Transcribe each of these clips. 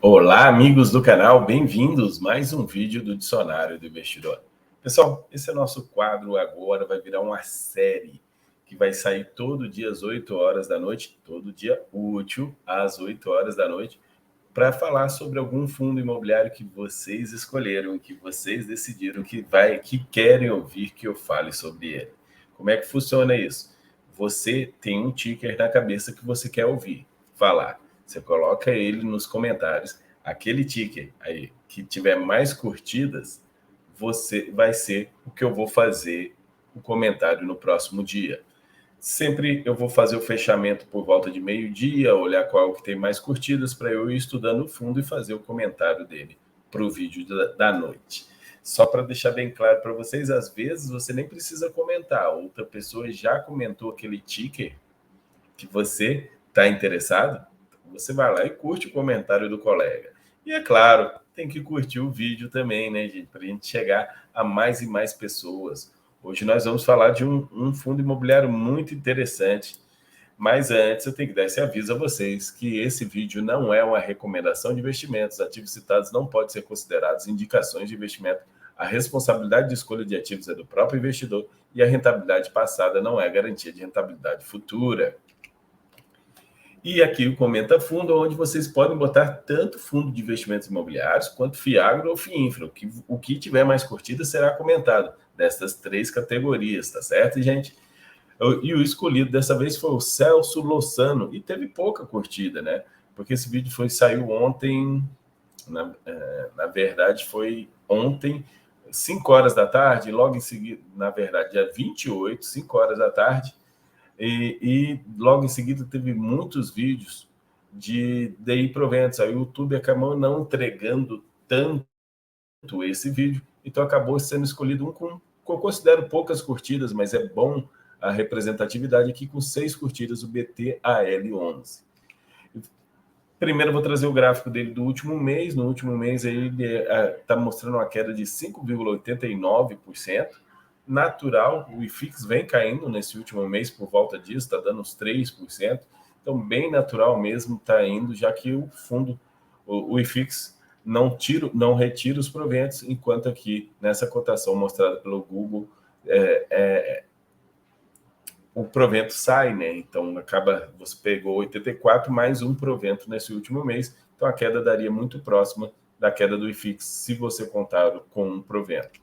Olá, amigos do canal, bem-vindos a mais um vídeo do Dicionário do Investidor. Pessoal, esse é nosso quadro agora, vai virar uma série que vai sair todo dia às 8 horas da noite, todo dia útil às 8 horas da noite, para falar sobre algum fundo imobiliário que vocês escolheram, que vocês decidiram que querem ouvir que eu fale sobre ele. Como é que funciona isso? Você tem um ticker na cabeça que você quer ouvir falar. Você coloca ele nos comentários. Aquele ticker aí que tiver mais curtidas, você vai ser o que eu vou fazer o comentário no próximo dia. Sempre eu vou fazer o fechamento por volta de meio-dia, olhar qual que tem mais curtidas para eu ir estudando o fundo e fazer o comentário dele para o vídeo da noite. Só para deixar bem claro para vocês, às vezes você nem precisa comentar. Outra pessoa já comentou aquele ticker que você está interessado, você vai lá e curte o comentário do colega. E é claro, tem que curtir o vídeo também, né, gente? Para a gente chegar a mais e mais pessoas. Hoje nós vamos falar de um fundo imobiliário muito interessante. Mas antes eu tenho que dar esse aviso a vocês que esse vídeo não é uma recomendação de investimentos. Ativos citados não podem ser considerados indicações de investimento. A responsabilidade de escolha de ativos é do próprio investidor e a rentabilidade passada não é garantia de rentabilidade futura. E aqui o Comenta Fundo, onde vocês podem botar tanto fundo de investimentos imobiliários quanto FIAGRO ou FIINFRA. O que tiver mais curtida será comentado destas três categorias, tá certo, gente? E o escolhido dessa vez foi o Celso Lossano, e teve pouca curtida, né? Porque esse vídeo saiu ontem, na verdade foi ontem, 5 horas da tarde, logo em seguida, na verdade, dia 28, 5 horas da tarde, e logo em seguida teve muitos vídeos de DI Proventos. Aí o YouTube acabou não entregando tanto esse vídeo, então acabou sendo escolhido um com eu considero poucas curtidas, mas é bom a representatividade aqui com 6 curtidas, o BTAL11. Primeiro eu vou trazer o gráfico dele do último mês. No último mês aí ele está mostrando uma queda de 5,89%. Natural, o IFIX vem caindo nesse último mês por volta disso, está dando uns 3%. Então, bem natural mesmo está indo, já que o fundo, o IFIX, não retira os proventos, enquanto aqui nessa cotação mostrada pelo Google, o provento sai, né? Então você pegou 84 mais um provento nesse último mês, então a queda daria muito próxima da queda do IFIX se você contar com um provento.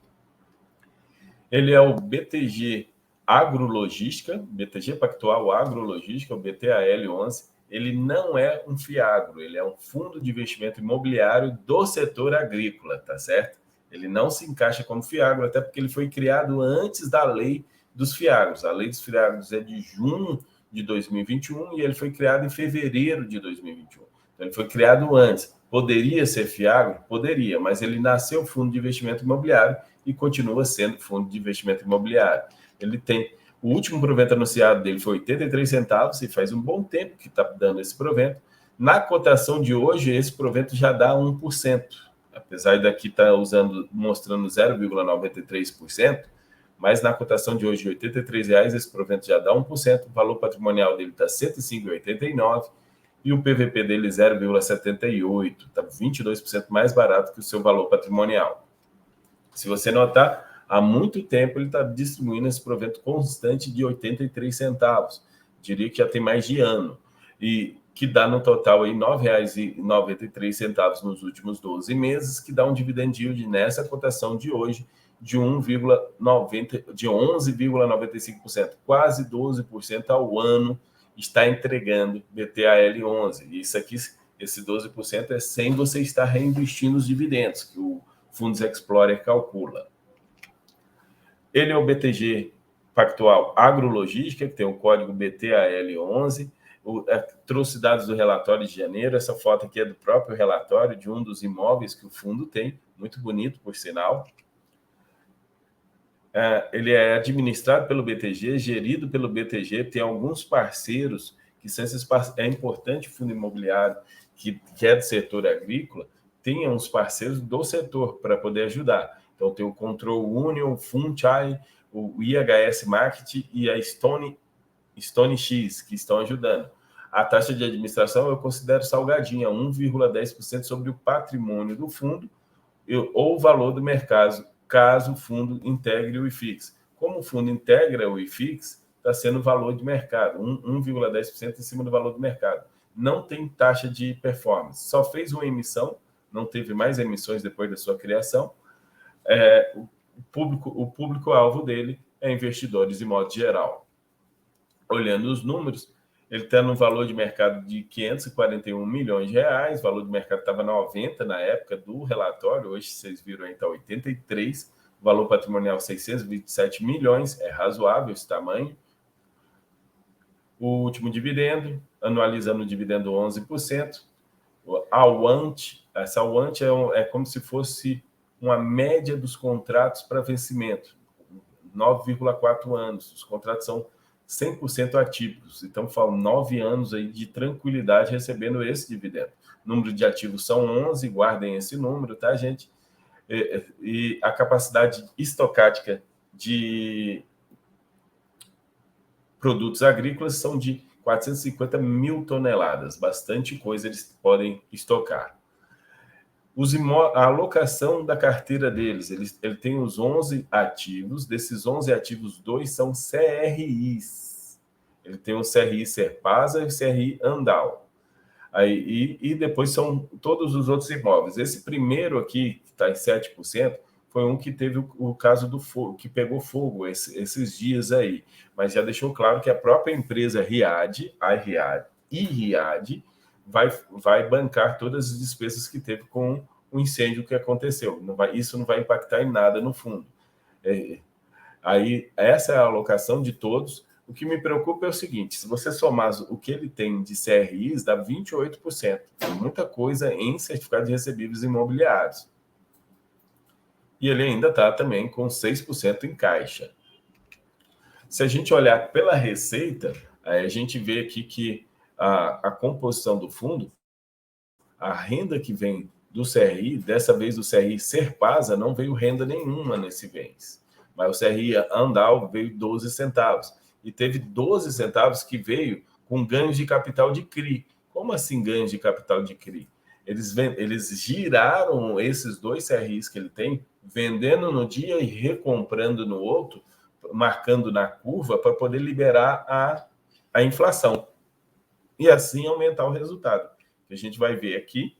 Ele é o BTG Agrologística, BTG Pactual Agrologística, o BTAL11. Ele não é um FIAGRO, ele é um fundo de investimento imobiliário do setor agrícola, tá certo? Ele não se encaixa como FIAGRO, até porque ele foi criado antes da lei dos FIAGROS. A lei dos FIAGROS é de junho de 2021 e ele foi criado em fevereiro de 2021. Então, ele foi criado antes. Poderia ser FIAGRO? Poderia, mas ele nasceu fundo de investimento imobiliário e continua sendo fundo de investimento imobiliário. Ele tem o último provento anunciado dele foi 83 centavos e faz um bom tempo que está dando esse provento. Na cotação de hoje, esse provento já dá 1%. Apesar daqui estar mostrando 0,93%, mas na cotação de hoje, R$ 83,00, esse provento já dá 1%, o valor patrimonial dele está R$ 105,89 e o PVP dele 0,78, está 22% mais barato que o seu valor patrimonial. Se você notar, há muito tempo ele está distribuindo esse provento constante de 83 centavos. Diria que já tem mais de ano. E que dá no total aí R$ 9,93 nos últimos 12 meses, que dá um dividend yield nessa cotação de hoje de 11,95%, quase 12% ao ano está entregando BTAL11. Isso aqui, esse 12% é sem você estar reinvestindo os dividendos, que o Fundos Explorer calcula. Ele é o BTG Pactual Agrologística, que tem o código BTAL11. Trouxe dados do relatório de janeiro. Essa foto aqui é do próprio relatório de um dos imóveis que o fundo tem, muito bonito, por sinal. Ele é administrado pelo BTG, gerido pelo BTG, tem alguns parceiros que são esses parceiros. É importante o fundo imobiliário que é do setor agrícola tenha uns parceiros do setor para poder ajudar. Então tem o Control Union, o Funchai, o IHS Market e a Stone X, que estão ajudando. A taxa de administração eu considero salgadinha, 1,10% sobre o patrimônio do fundo ou o valor do mercado, caso o fundo integre o IFIX. Como o fundo integra o IFIX, está sendo o valor de mercado, 1,10% em cima do valor do mercado. Não tem taxa de performance, só fez uma emissão, não teve mais emissões depois da sua criação. O público-alvo dele é investidores de modo geral. Olhando os números, ele está no valor de mercado de 541 milhões de reais, o valor do mercado estava 90 na época do relatório, hoje vocês viram aí está 83, valor patrimonial 627 milhões, é razoável esse tamanho. O último dividendo, anualizando o dividendo 11%. Essa AUANT é como se fosse uma média dos contratos para vencimento, 9,4 anos. Os contratos são 100% atípicos, então falam 9 anos aí de tranquilidade recebendo esse dividendo. Número de ativos são 11, guardem esse número, tá, gente? E a capacidade estocástica de produtos agrícolas são de 450 mil toneladas, bastante coisa eles podem estocar. A alocação da carteira deles, ele tem os 11 ativos, desses 11 ativos, 2 são CRIs. Ele tem o CRI Serpasa e o CRI Andal. E depois são todos os outros imóveis. Esse primeiro aqui, que está em 7%, foi um que teve o caso do fogo, que pegou fogo esses dias aí. Mas já deixou claro que a própria empresa Riad vai bancar todas as despesas que teve com o incêndio que aconteceu. Isso não vai impactar em nada no fundo. Aí, essa é a alocação de todos. O que me preocupa é o seguinte, se você somar o que ele tem de CRIs, dá 28%. Tem muita coisa em certificados de recebíveis imobiliários. E ele ainda está também com 6% em caixa. Se a gente olhar pela receita, a gente vê aqui que a composição do fundo, a renda que vem do CRI, dessa vez do CRI Serpasa, não veio renda nenhuma nesse mês. Mas o CRI Andal veio 12 centavos. E teve 12 centavos que veio com ganhos de capital de CRI. Como assim ganhos de capital de CRI? Eles giraram esses 2 CRIs que ele tem, vendendo no dia e recomprando no outro, marcando na curva para poder liberar a inflação. E assim aumentar o resultado. A gente vai ver aqui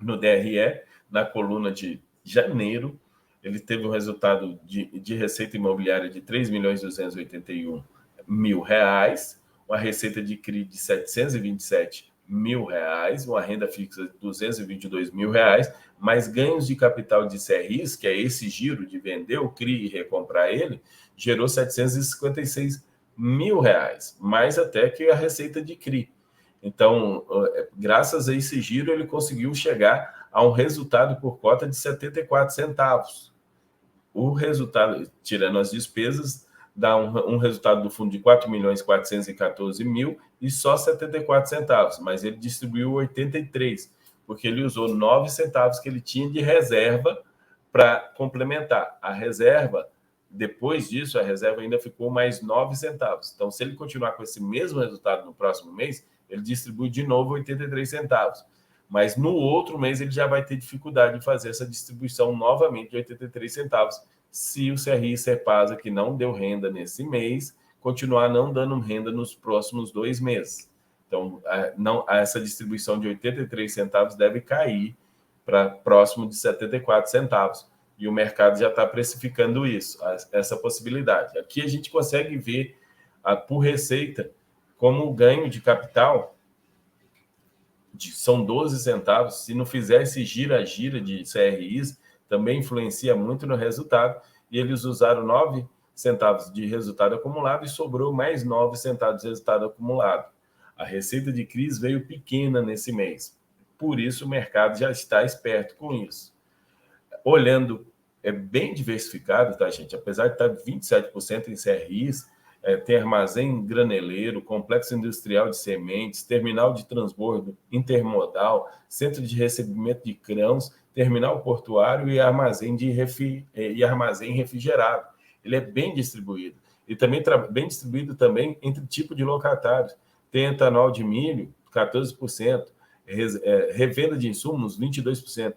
no DRE, na coluna de janeiro, ele teve um resultado de receita imobiliária de R$ 3.281.000, uma receita de CRI de R$ 727.000, uma renda fixa de R$ 222.000, mais ganhos de capital de CRIs, que é esse giro de vender o CRI e recomprar ele, gerou R$ 756.000, mais até que a receita de CRI. Então, graças a esse giro, ele conseguiu chegar a um resultado por cota de 74 centavos. O resultado, tirando as despesas, dá um resultado do fundo de 4.414.000 e só 74 centavos, mas ele distribuiu 83, porque ele usou 9 centavos que ele tinha de reserva para complementar. A reserva, depois disso, a reserva ainda ficou mais 9 centavos. Então, se ele continuar com esse mesmo resultado no próximo mês, ele distribui de novo 83 centavos. Mas no outro mês ele já vai ter dificuldade de fazer essa distribuição novamente de 83 centavos, se o CRI Serpasa, que não deu renda nesse mês, continuar não dando renda nos próximos 2 meses. Então, essa distribuição de 83 centavos deve cair para próximo de 74 centavos. E o mercado já está precificando isso, essa possibilidade. Aqui a gente consegue ver, por receita, como o ganho de capital são 12 centavos. Se não fizer esse gira-gira de CRIs, também influencia muito no resultado. E eles usaram 9 centavos de resultado acumulado e sobrou mais 9 centavos de resultado acumulado. A receita de CRIs veio pequena nesse mês. Por isso, o mercado já está esperto com isso. Olhando, é bem diversificado, tá, gente? Apesar de estar 27% em CRIs, tem armazém graneleiro, complexo industrial de sementes, terminal de transbordo intermodal, centro de recebimento de grãos, terminal portuário e armazém refrigerado. Ele é bem distribuído. E também bem distribuído também entre tipo de locatários. tem etanol de milho, 14%, revenda de insumos, 22%,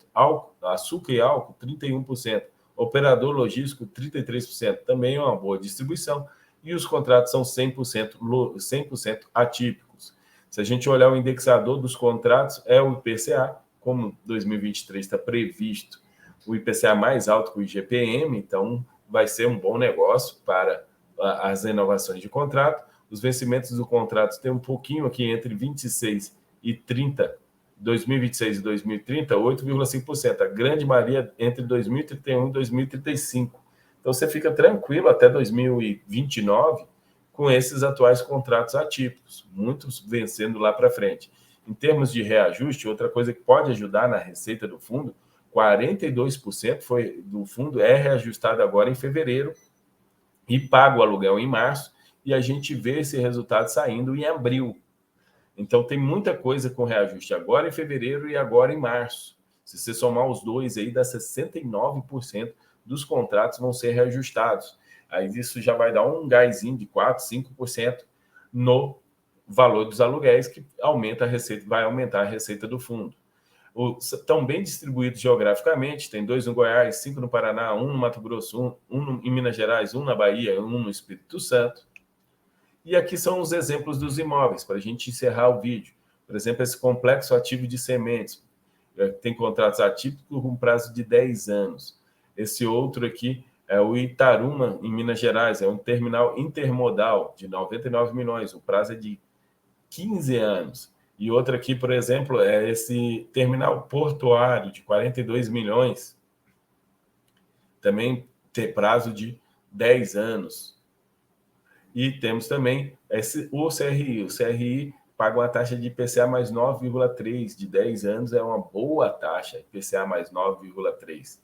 açúcar e álcool, 31%, operador logístico, 33%, também é uma boa distribuição, e os contratos são 100% atípicos. Se a gente olhar o indexador dos contratos, é o IPCA, como 2023 está previsto o IPCA mais alto que o IGPM, então vai ser um bom negócio para as renovações de contrato. Os vencimentos do contrato tem um pouquinho aqui entre 26 e 30, 2026 e 2030, 8,5%. A grande maioria entre 2031 e 2035. Então você fica tranquilo até 2029 com esses atuais contratos atípicos, muitos vencendo lá para frente. Em termos de reajuste, outra coisa que pode ajudar na receita do fundo, 42% do fundo é reajustado agora em fevereiro e paga o aluguel em março, e a gente vê esse resultado saindo em abril. Então, tem muita coisa com reajuste agora em fevereiro e agora em março. Se você somar os dois aí, dá 69% dos contratos vão ser reajustados. Aí isso já vai dar um gásinho de 4%, 5% no valor dos aluguéis, que aumenta a receita, vai aumentar a receita do fundo. Estão bem distribuídos geograficamente, tem 2 no Goiás, 5 no Paraná, 1 no Mato Grosso, 1 em Minas Gerais, 1 na Bahia, 1 no Espírito Santo. E aqui são os exemplos dos imóveis, para a gente encerrar o vídeo. Por exemplo, esse complexo ativo de sementes, tem contratos atípicos com prazo de 10 anos. Esse outro aqui é o Itaruma, em Minas Gerais, é um terminal intermodal de 99 milhões, o prazo é de 15 anos. E outro aqui, por exemplo, é esse terminal portuário de 42 milhões, também tem prazo de 10 anos. E temos também o CRI. O CRI paga uma taxa de IPCA mais 9,3, de 10 anos, é uma boa taxa, IPCA mais 9,3.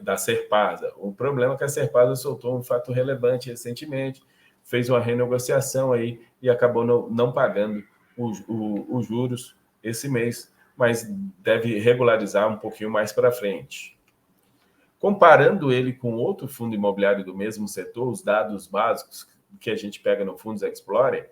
Da Serpasa. O problema é que a Serpasa soltou um fato relevante recentemente, fez uma renegociação aí e acabou não pagando os juros esse mês, mas deve regularizar um pouquinho mais para frente. Comparando ele com outro fundo imobiliário do mesmo setor, os dados básicos que a gente pega no Fundos Explorer,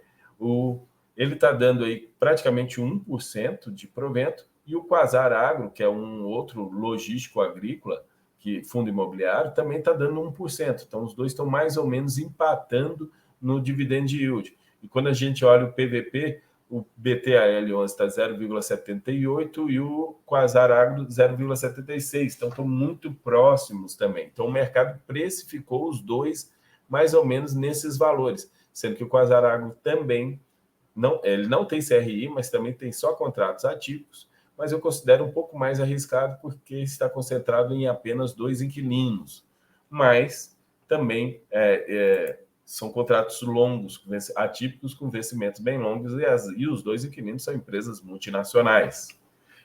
ele está dando aí praticamente 1% de provento, e o Quasar Agro, que é um outro logístico agrícola, que fundo imobiliário, também está dando 1%. Então, os dois estão mais ou menos empatando no dividend yield. E quando a gente olha o PVP, o BTAL11 está 0,78 e o Quasar Agro 0,76. Então, estão muito próximos também. Então, o mercado precificou os dois mais ou menos nesses valores, sendo que o Quasar Agro também, ele não tem CRI, mas também tem só contratos atípicos, mas eu considero um pouco mais arriscado porque está concentrado em apenas 2 inquilinos. Mas também são contratos longos, atípicos, com vencimentos bem longos, e os 2 inquilinos são empresas multinacionais.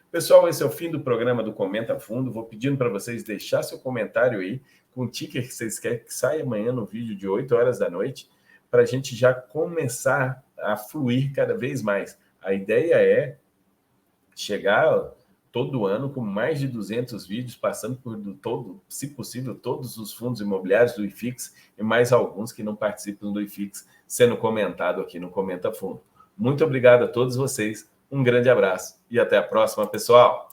Pessoal, esse é o fim do programa do Comenta Fundo. Vou pedindo para vocês deixar seu comentário aí com o ticker que vocês querem que saia amanhã no vídeo de 8 horas da noite, para a gente já começar a fluir cada vez mais. A ideia é chegar todo ano com mais de 200 vídeos, passando por se possível, todos os fundos imobiliários do IFIX e mais alguns que não participam do IFIX, sendo comentado aqui no Comenta Fundo. Muito obrigado a todos vocês, um grande abraço e até a próxima, pessoal!